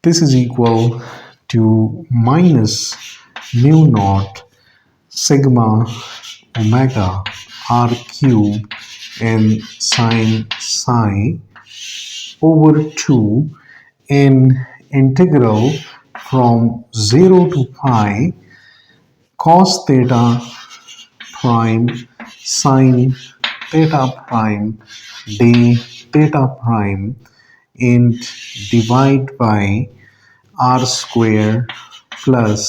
This is equal to minus mu naught sigma omega r cube and sine psi over 2 in integral from 0 to pi cos theta prime sine theta prime d theta prime and divide by r square plus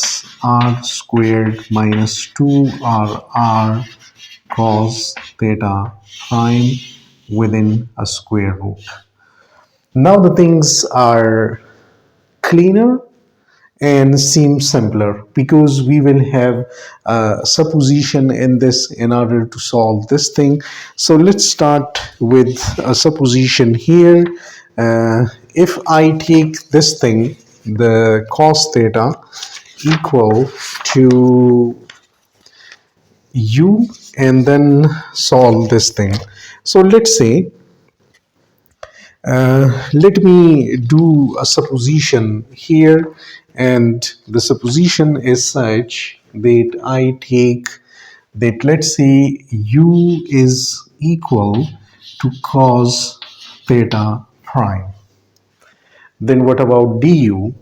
r squared minus 2rr cos theta prime within a square root. Now the things are cleaner and seem simpler because we will have a supposition in this in order to solve this thing. So let's start with a supposition here. If I take this thing, the cos theta equal to u, and then solve this thing. So let's say let me do a supposition here, and the supposition is such that I take that, let's say u is equal to cos theta prime. Then what about du?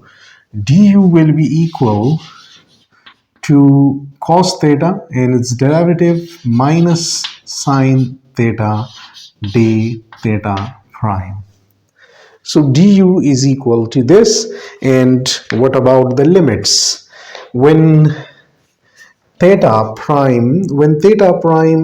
Du will be equal to cos theta and its derivative minus sine theta d theta prime. So du is equal to this. And what about the limits? When theta prime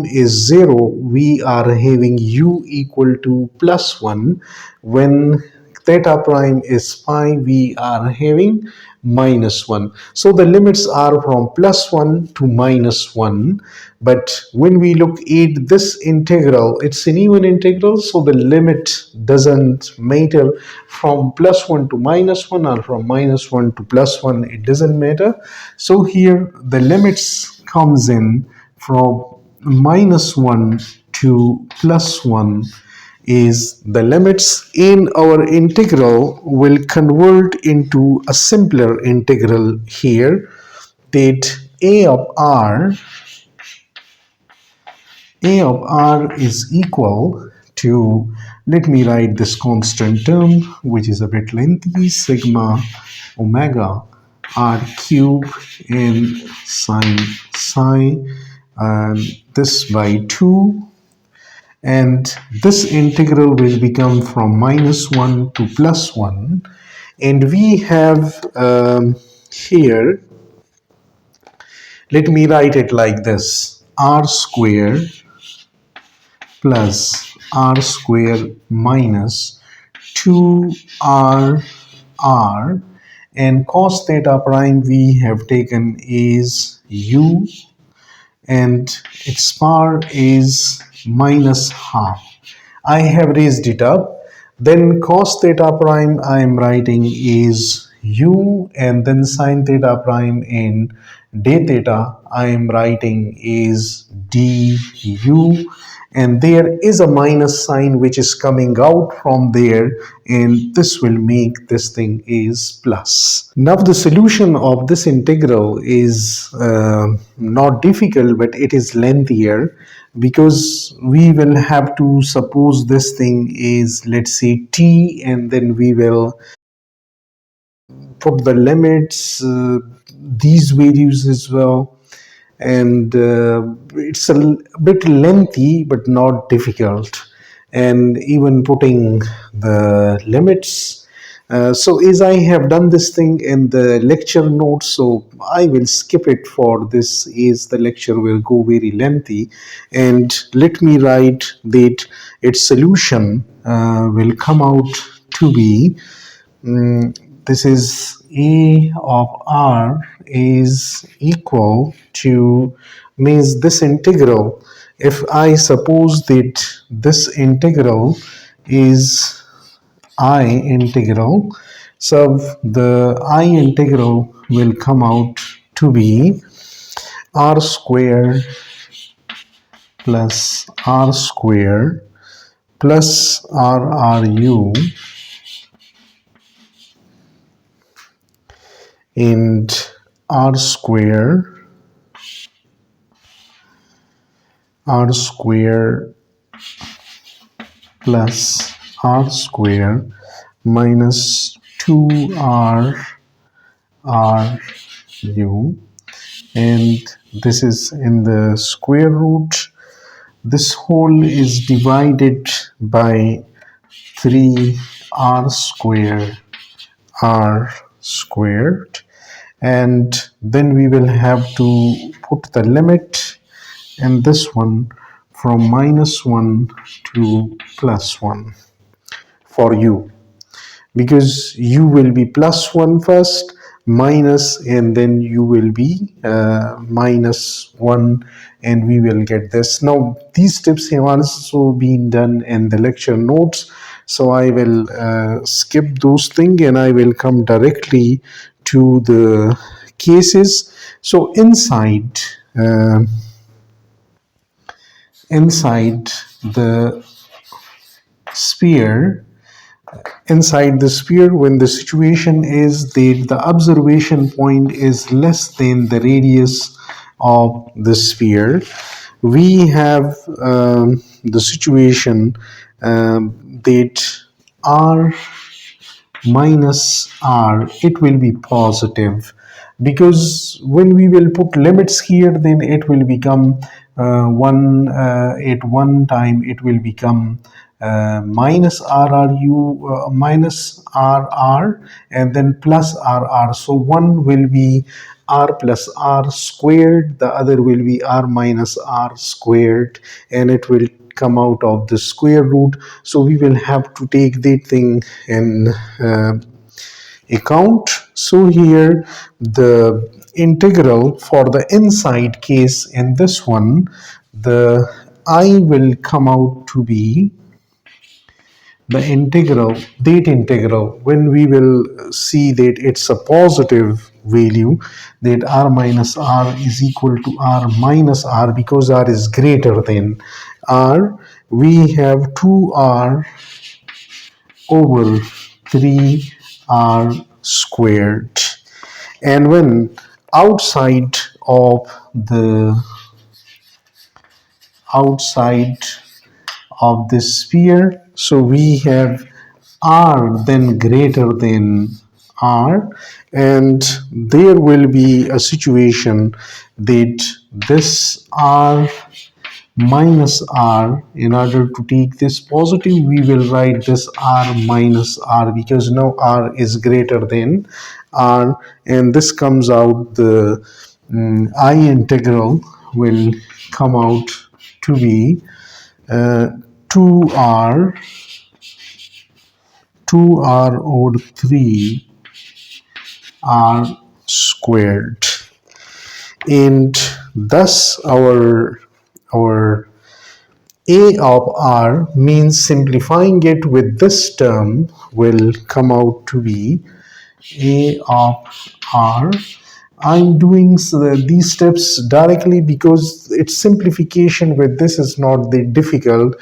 is 0, we are having u equal to plus 1. When theta prime is pi, we are having minus 1. So the limits are from plus 1 to minus 1. But when we look at this integral, it's an even integral, so the limit doesn't matter. From plus 1 to minus 1 or from minus 1 to plus 1, it doesn't matter. So here the limits comes in from minus 1 to plus 1 is the limits in our integral will convert into a simpler integral here, that a of r is equal to, let me write this constant term which is a bit lengthy, sigma omega r cube and sine psi, and this by 2, and this integral will become from minus 1 to plus 1, and we have here, let me write it like this, r square plus r square minus 2r r, and cos theta prime we have taken is u and its power is minus half. I have raised it up. Then cos theta prime I am writing is u, and then sin theta prime in d theta I am writing is du, and there is a minus sign which is coming out from there, and this will make this thing is plus. Now the solution of this integral is not difficult, but it is lengthier, because we will have to suppose this thing is, let's say, t, and then we will put the limits, these values as well, and it's a bit lengthy but not difficult, and even putting the limits. So as I have done this thing in the lecture notes, so I will skip it for this as the lecture will go very lengthy, and let me write that its solution will come out to be, this is a of r is equal to, means this integral, if I suppose that this integral is I integral, so the I integral will come out to be r square plus r square plus rru and r square plus r square minus 2r u, and this is in the square root. This whole is divided by 3r squared, and then we will have to put the limit in this one from -1 to +1 for u, because u will be +1 first, minus, and then u will be -1, and we will get this. Now these steps have also been done in the lecture notes, so I will skip those things and I will come directly to the cases. So uh, inside the sphere when the situation is that the observation point is less than the radius of the sphere, we have the situation that r minus r, it will be positive, because when we will put limits here, then it will become one at one time it will become minus minus rr, and then plus rr. So one will be r plus r squared, the other will be r minus r squared, and it will come out of the square root. So we will have to take that thing in account. So here the integral for the inside case, in this one, the I will come out to be the integral, when we will see that it's a positive value, that r minus r is equal to r minus r, because r is greater than r, we have 2r over 3r squared. And when outside of the outside of the sphere, so we have r then greater than r, and there will be a situation that this r minus r, in order to take this positive, we will write this r minus r, because now r is greater than r, and this comes out, the I integral will come out to be 2r 2r over 3 r squared, and thus our a of r, means simplifying it with this term, will come out to be a of r. I'm doing these steps directly because its simplification with this is not that difficult.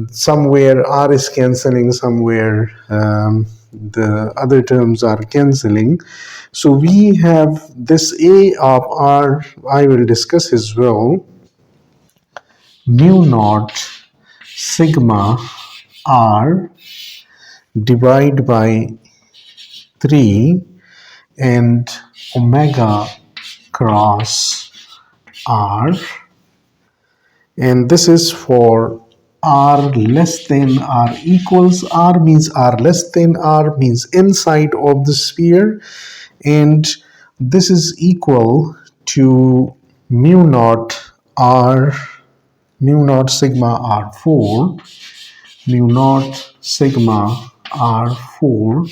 Somewhere r is cancelling, somewhere the other terms are cancelling. So we have this a of r, I will discuss as well, mu naught sigma r divided by 3 and omega cross r, and this is for r less than r equals r, means r less than r means inside of the sphere, and this is equal to mu naught r, mu naught sigma r4, mu naught sigma r4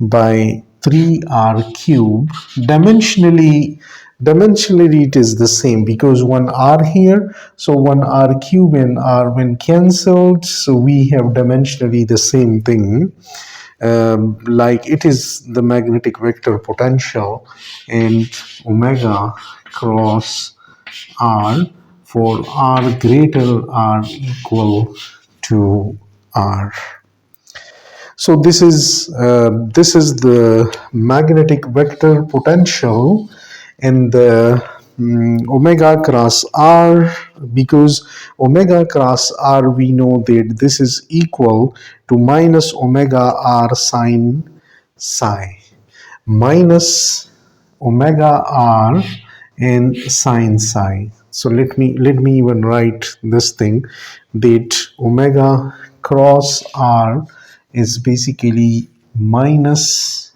by 3r cube. Dimensionally it is the same, because one r here, so one r cube and r when cancelled, so we have dimensionally the same thing. Like it is the magnetic vector potential, and omega cross r for r greater r equal to r. So this is the magnetic vector potential in the omega cross r, because omega cross r, we know that this is equal to minus omega r sine psi, minus omega r and sine psi. So let me even write this thing, that omega cross r is basically minus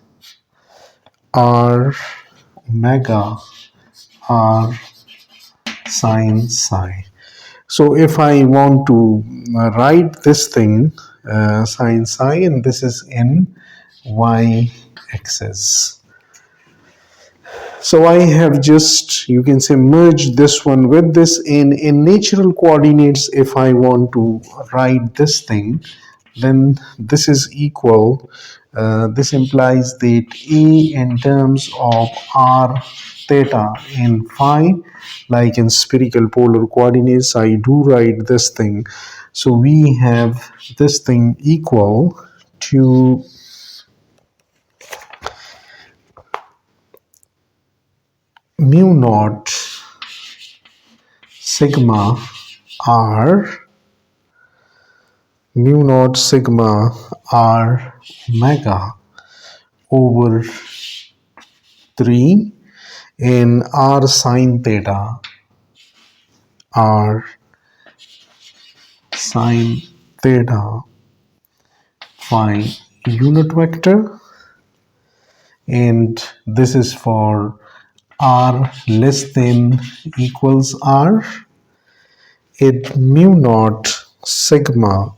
r omega r sine psi. So if I want to write this thing, sine psi, and this is in y axis. So I have just, you can say, merged this one with this. In natural coordinates, if I want to write this thing, then this is equal, this implies that A in terms of r theta and phi, like in spherical polar coordinates, I do write this thing. So we have this thing equal to mu naught sigma r, mu naught sigma r omega over 3 in r sine theta, r sine theta phi unit vector, and this is for r less than equals r, it mu naught sigma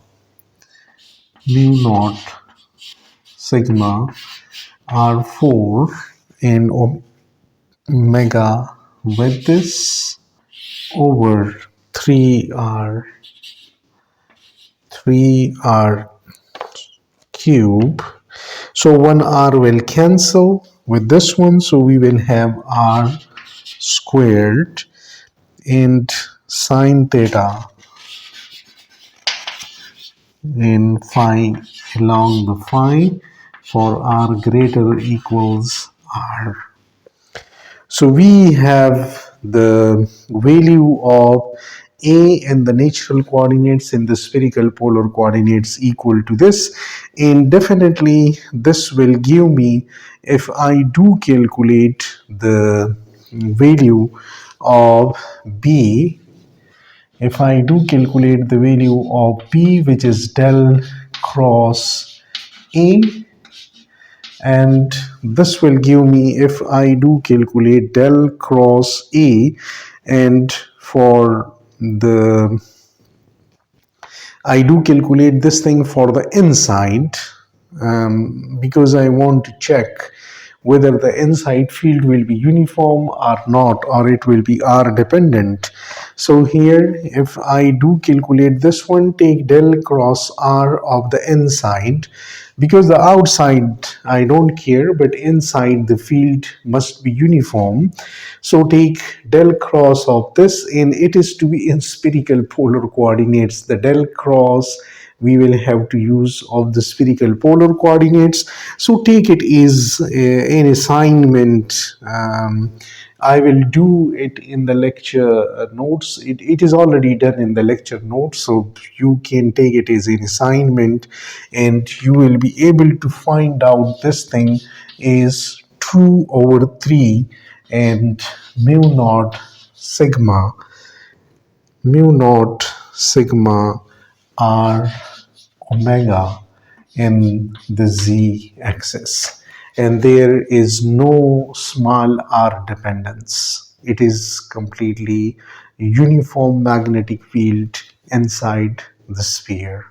r4 in omega with this over 3r cube. So one r will cancel with this one, so we will have r squared and sine theta in phi along the phi for r greater or equals r. So we have the value of A in the natural coordinates in the spherical polar coordinates equal to this, and definitely this will give me, if I do calculate the value of B, if I do calculate the value of B, which is del cross A, and this will give me, if I do calculate del cross A, and for the, I do calculate this thing for the inside, because I want to check whether the inside field will be uniform or not, or it will be r dependent. So here, if I do calculate this one, take del cross r of the inside, because the outside I don't care, but inside the field must be uniform. So take del cross of this, and it is to be in spherical polar coordinates. The del cross we will have to use of the spherical polar coordinates. So take it is an assignment. I will do it in the lecture notes. It is already done in the lecture notes, so you can take it as an assignment, and you will be able to find out this thing is 2 over 3 and mu naught sigma r omega in the z-axis, and there is no small r dependence. It is completely uniform magnetic field inside the sphere.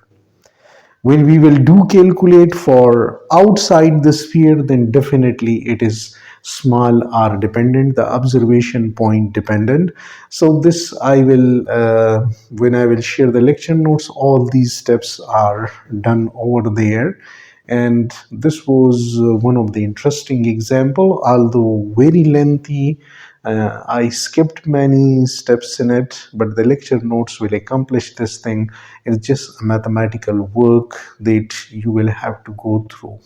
When we will do calculate for outside the sphere, then definitely it is small r dependent, the observation point dependent. So this I will, when I will share the lecture notes, all these steps are done over there, And this was one of the interesting example, although very lengthy. I skipped many steps in it, but the lecture notes will accomplish this thing. It's just a mathematical work that you will have to go through.